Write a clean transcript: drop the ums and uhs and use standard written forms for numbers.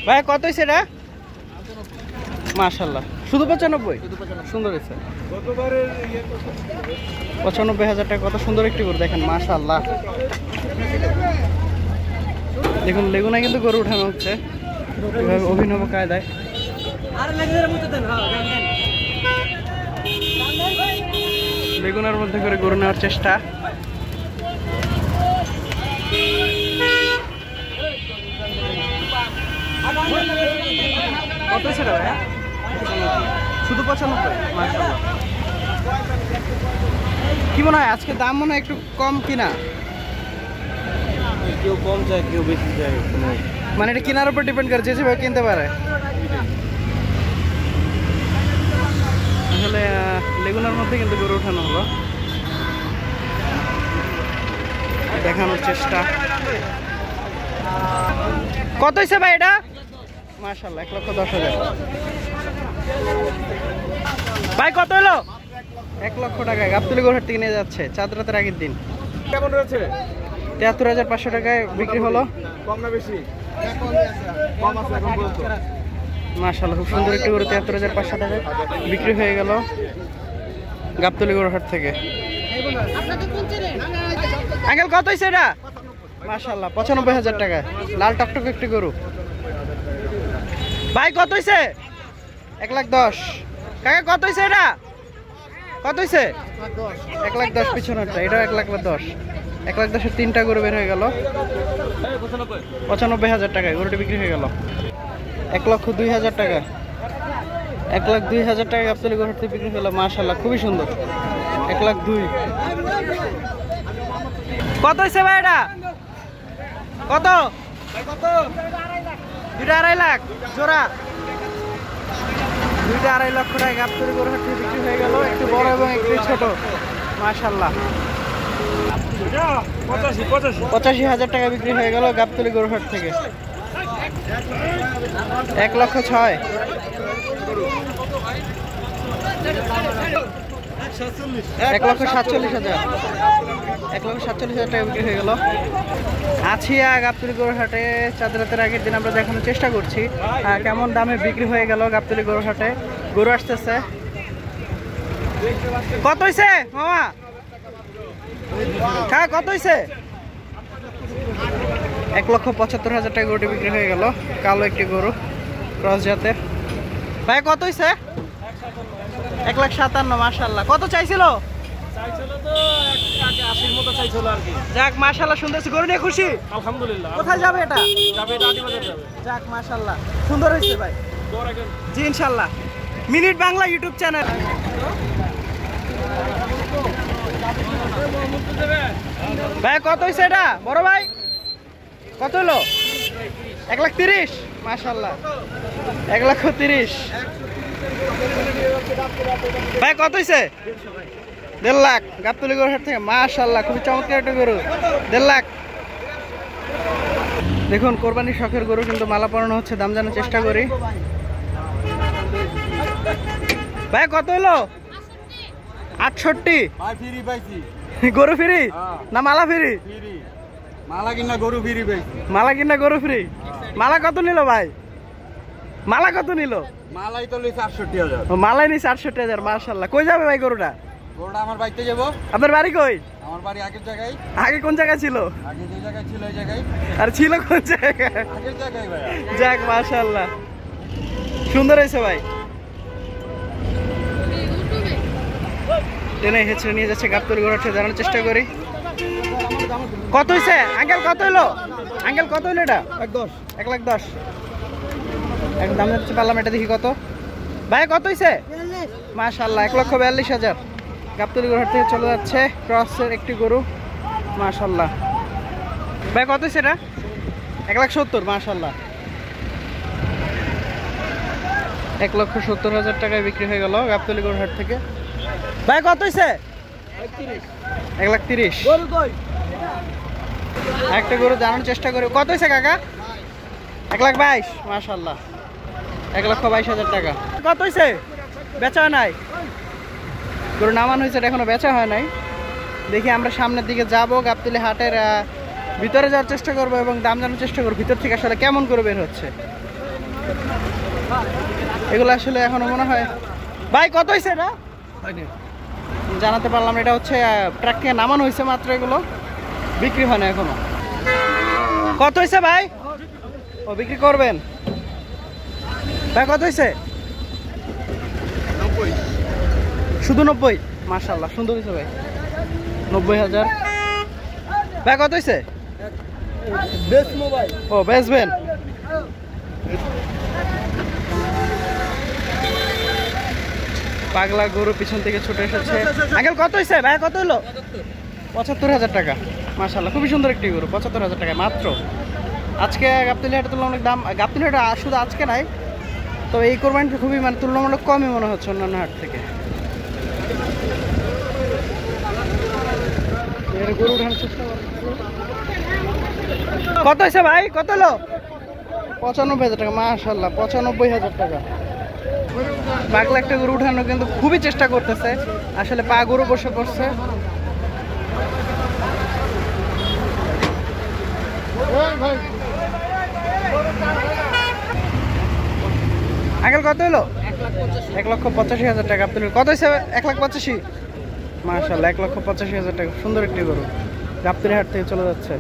ভাই কত হয়েছে এটা? মাশাআল্লাহ শুধু 95? সুন্দর হয়েছে। 95,000 টাকা, কত সুন্দর একটি গরু দেখেন মাশাআল্লাহ। দেখুন লেগুনায় কিন্তু গরু উঠানো হচ্ছে এভাবে অভিনব কায়দায়। লেগুনার মধ্যে করে গরু নেওয়ার চেষ্টা। কত ছিল ভাইয়া? শুধু 95? মাশাআল্লাহ। কি মনে হয় আজকে দাম মনে হয় একটু কম কিনা? কেউ কম চায় কেউ বেশি চায়, মানে এটা কেনার উপর ডিপেন্ড করে, যে যেভাবে কিনতে পারে। আসলে লেগুনার মধ্যে কিন্তু গরু উঠানো হলো, দেখানোর চেষ্টা। কত হয়েছে ভাই এটা? মাশাআল্লাহ 1,10,000। ভাই কত হলো? 1 লক্ষ টাকায় গাবতলী গরুহাট থেকে নিয়ে যাচ্ছে চাঁদ রাতের আগের দিন। কেমন রয়েছে? 73,500 টাকায় বিক্রি হলো। কম না বেশি? কম আছে এখন বলতো। মাশাআল্লাহ খুব সুন্দর একটি গরু 73,500 টাকায় বিক্রি হয়ে গেল গাবতলী গরুহাট থেকে। আঙ্কেল কত হয়েছে এটা? মাশাআল্লাহ 95,000 টাকা, লাল টকটক একটি গরু। ভাই কত হয়েছে? 1,10,000। কাকা কত হয়েছে এটা? কত হয়েছে? 1,10,000 পিছনেরটা, এটাও 1,10,000। 1,10,000 তিনটা গরু বের হয়ে গেল 95,000 টাকায় গরুটি বিক্রি হয়ে গেল। 1,02,000 টাকা, 1,02,000 টাকা গাবতলী গরুহাট থেকে বিক্রি হলো। মাশাআল্লাহ খুবই সুন্দর। 1,02,000। কত হয়েছে ভাই এটা? কত? দুইটা 2.5 লাখ জোড়া, দুইটা 2.5 লক্ষ টাকা গাবতলী গরুহাট থেকে বিক্রি হয়ে গেল। একটু বড় এবং একটু ছোট। মাশাআল্লাহ 85,000 টাকা বিক্রি হয়ে গেল গাবতলী গরুহাট থেকে। 1,06,000। 1,47,000। 1,47,000 টাকা বিক্রি হয়ে গেল। আছিয়া গাবতলী গরুহাটে চাঁদ রাতের আগের দিন আমরা দেখানোর চেষ্টা করছি কেমন দামে বিক্রি হয়ে গেল গাবতলী গরুহাটে। গরু আসতেছে। কত হয়েছে মামা? হ্যাঁ কত হয়েছে? 1,75,000 টাকা গরুটি বিক্রি হয়ে গেল। কালো একটি গরু ক্রস জাতের। ভাই কত হয়েছে? 1,57,000। মাশাআল্লাহ কত চাইছিল? যাক মাশাআল্লাহ সুন্দর গরু নিয়ে খুশি আলহামদুলিল্লাহ। কোথায় যাবে এটা? যাবে এটা আদিবাজার যাবে। যাক মাশাআল্লাহ সুন্দর হয়েছে ভাই। জি ইনশাআল্লাহ। Minute Bangla YouTube channel. ভাই কত হয়েছে এটা বড় ভাই? কত হলো? 1,30,000। মাশাআল্লাহ 1,30,000। ভাই কত হয়েছে? 1.5 লাখ গাবতলী গরুহাট থেকে। মাশাআল্লাহ খুবই চমৎকার একটা গরু। 1.5 লাখ। দেখুন কোরবানির শখের গরু কিন্তু মালা পরানো হচ্ছে, দাম জানার চেষ্টা করি। ভাই কত হলো? 68। ভাই ফ্রি পাইছি। গরু ফ্রি না মালা ফ্রি? মালা কিনা গরু ফ্রি পাইছি। মালা কিনা গরু ফ্রি। মালা কত নিল ভাই? মালা কত নিল? মালাই তো লইছে 68,000। মালাই নিছে 68,000। মাশাআল্লাহ কই যাবে ভাই গরুটা? গরুটা আমার বাড়িতে যাবো। আপনার বাড়ি কই? আমার বাড়ি আগের জায়গায়। আগে কোন জায়গায় ছিল? আগে যে জায়গায় ছিল ওই জায়গায়। আর ছিল কোন জায়গায়? আগের জায়গায় ভাই। যাক মাশাআল্লাহ সুন্দর হয়েছে ভাই। টেনে হেঁচড়ে নিয়ে যাচ্ছে গাবতলী গরুহাট থেকে, জানার চেষ্টা করি। কত হয়েছে আঙ্কেল? কত হলো আঙ্কেল? কত হলো এটা? 1,10,000। 1,10,000। এক দাম যাচ্ছে পারলাম এটা দেখি কত। ভাই কত হয়েছে? মাশাআল্লাহ 1,42,000 গাবতলী গরুহাট থেকে চলে যাচ্ছে ক্রসের একটি গরু। মাশাআল্লাহ ভাই কত হয়েছে এটা? 1,70,000। মাশাআল্লাহ 1,70,000 টাকায় বিক্রি হয়ে গেল গাবতলী গরুহাট থেকে। ভাই কত হয়েছে? 1,30,000। একটা গরু জানার চেষ্টা করি। কত হয়েছে কাকা? 1,22,000। মাশাআল্লাহ 1,22,000 টাকা। কত হয়েছে? বেচা হয় নাই? গরু নামানো হয়েছে, এখনো বেচা হয় নাই। দেখি আমরা সামনের দিকে যাব, গাবতলী হাটের ভিতরে যাওয়ার চেষ্টা করব এবং দাম জানার চেষ্টা করব ভিতর থেকে আসলে কেমন করে বের হচ্ছে। এগুলো আসলে এখনো মনে হয় ভাই কত হয়েছে এটা জানাতে পারলাম না। এটা হচ্ছে ট্রাক থেকে নামানো হয়েছে মাত্র, এগুলো বিক্রি হয় না এখনো। কত হয়েছে ভাই? ও বিক্রি করবেন ভাই? কত হয়েছে? শুধু 90? মাশাআল্লাহ, সুন্দর হয়েছে ভাই। 90,000 ভাই। কত হয়েছে? ও বেচবেন। পাগলা গরু পিছন থেকে ছুটে এসেছে। আঙ্কেল কত হয়েছে ভাই? কত হলো? 75,000 টাকা। মাশাআল্লাহ, খুবই সুন্দর একটি গরু। 75,000 টাকা মাত্র। আজকে গাবতলী হাটে তুলনামূলক দাম, গাবতলী হাটে শুধু আজকে নাই, তো এই কোরবানিটা খুবই মানে তুলনামূলক কমই মনে হচ্ছে অন্যান্য হাট থেকে। গরু উঠানোর চেষ্টা করছি। কত হয়েছে ভাই? কত হলো? 95,000 টাকা। মাশাআল্লাহ, 95,000 টাকা। পাগলা একটা গরু উঠানো কিন্তু খুবই চেষ্টা করতেছে, আসলে পা গরু বসে পড়ছে। আঙ্কেল কত হলো? 1,85,000 টাকা। আপনার কত হয়েছে? 1,85,000। মাশাআল্লাহ, 1,85,000 টাকা। সুন্দর একটি গরু গাবতলী হাট থেকে চলে যাচ্ছে।